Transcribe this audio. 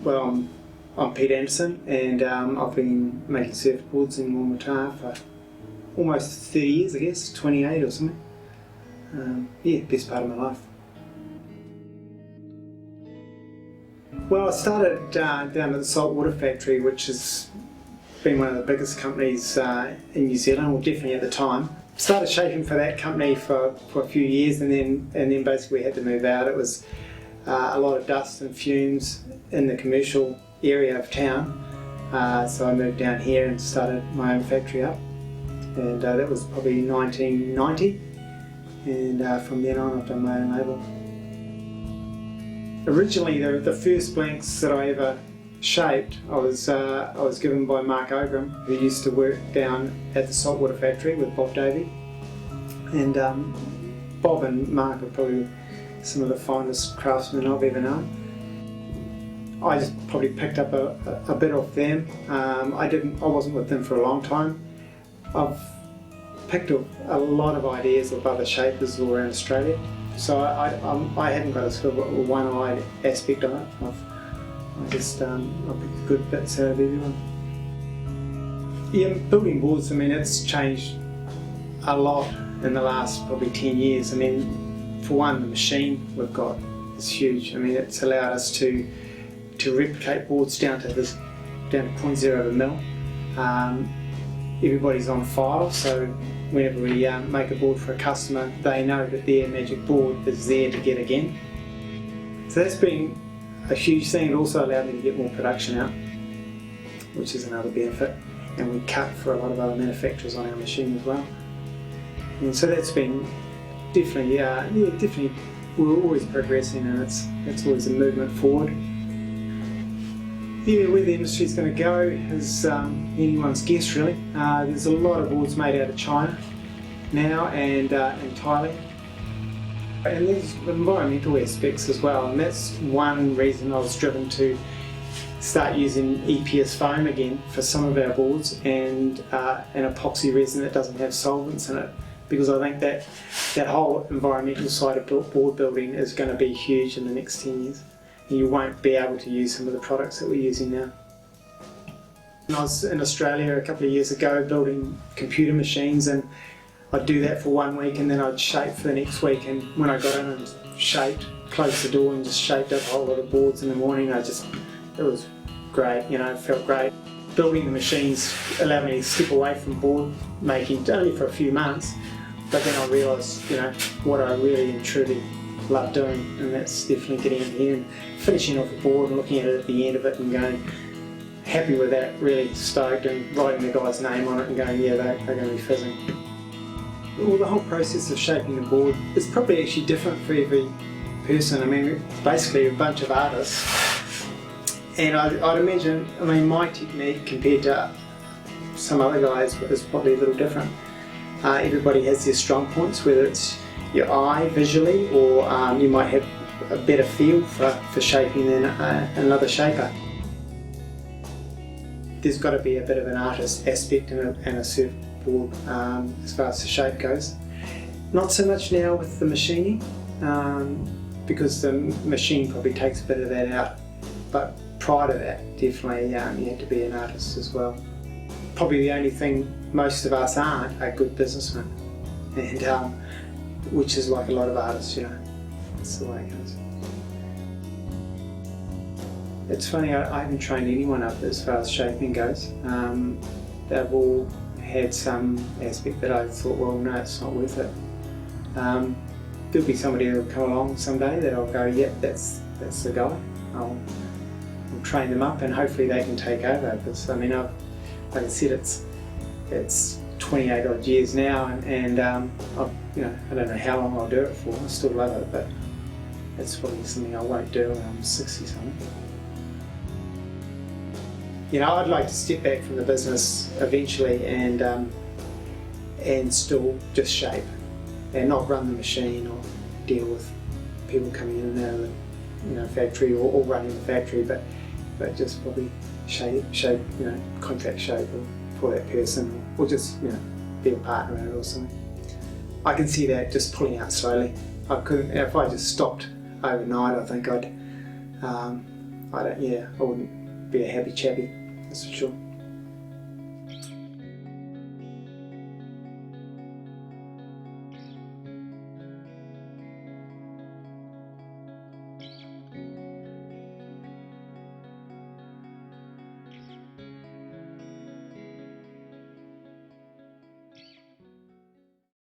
Well, I'm Pete Anderson, and I've been making surfboards in Wamatā for almost 30 years, I guess, 28 or something. Yeah, best part of my life. Well, I started down at the saltwater factory, which has been one of the biggest companies in New Zealand, or definitely at the time. Started shaping for that company for a few years, and then basically we had to move out. It was a lot of dust and fumes in the commercial area of town, so I moved down here and started my own factory up, and that was probably 1990, and from then on I've done my own label. Originally the first blanks that I ever shaped I was given by Mark Ogram, who used to work down at the saltwater factory with Bob Davey, and Bob and Mark are probably some of the finest craftsmen I've ever known. I just probably picked up a bit off them. I wasn't with them for a long time. I've picked up a lot of ideas of other shapers all around Australia, so I haven't got a sort of one-eyed aspect on it. I pick good bits out of everyone. Yeah, building boards, I mean, it's changed a lot in the last probably 10 years. I mean, for one, the machine we've got is huge. I mean, it's allowed us to replicate boards down to 0.0 of a mil. Everybody's on file, so whenever we make a board for a customer, they know that their magic board is there to get again. So that's been a huge thing. It also allowed me to get more production out, which is another benefit, and we cut for a lot of other manufacturers on our machine as well. And so that's been definitely, definitely we're always progressing, and it's always a movement forward. Yeah, where the industry's going to go is anyone's guess, really. There's a lot of boards made out of China now, and Thailand. And there's environmental aspects as well, and that's one reason I was driven to start using EPS foam again for some of our boards, and an epoxy resin that doesn't have solvents in it, because I think that whole environmental side of board building is going to be huge in the next 10 years. You won't be able to use some of the products that we're using now. And I was in Australia a couple of years ago building computer machines, and I'd do that for 1 week and then I'd shape for the next week, and when I got in and shaped, closed the door and just shaped up a whole lot of boards in the morning, it was great, you know, it felt great. Building the machines allowed me to step away from board making only for a few months, but then I realised, you know, what I really and truly love doing, and that's definitely getting in here and finishing off a board and looking at it at the end of it and going happy with that, really stoked, and writing the guy's name on it and going, yeah, they're going to be fizzing. Well, the whole process of shaping the board is probably actually different for every person. I mean, basically a bunch of artists, and I'd imagine, I mean, my technique compared to some other guys is probably a little different. Everybody has their strong points, whether it's your eye visually, or you might have a better feel for shaping than another shaper. There's got to be a bit of an artist aspect in a surfboard as far as the shape goes. Not so much now with the machining, because the machine probably takes a bit of that out, but prior to that, definitely you had to be an artist as well. Probably the only thing most of us aren't are good businessmen, and which is like a lot of artists, you know. That's the way it goes. It's funny, I haven't trained anyone up as far as shaping goes. They've all had some aspect that I thought, well, no, it's not worth it. There'll be somebody who'll come along someday that I'll go, yep, that's the guy. I'll train them up, and hopefully they can take over, because I mean, like I said, it's 28 odd years now, and I don't know how long I'll do it for. I still love it, but it's probably something I won't do when I'm 60 something. You know, I'd like to step back from the business eventually and still just shape, and not run the machine or deal with people coming in and out of the factory, or running the factory, but just probably shape, contract shape for that person, or just be a partner in it or something. I can see that just pulling out slowly. I couldn't, if I just stopped overnight, I think I'd I wouldn't be a happy chappy, that's for sure.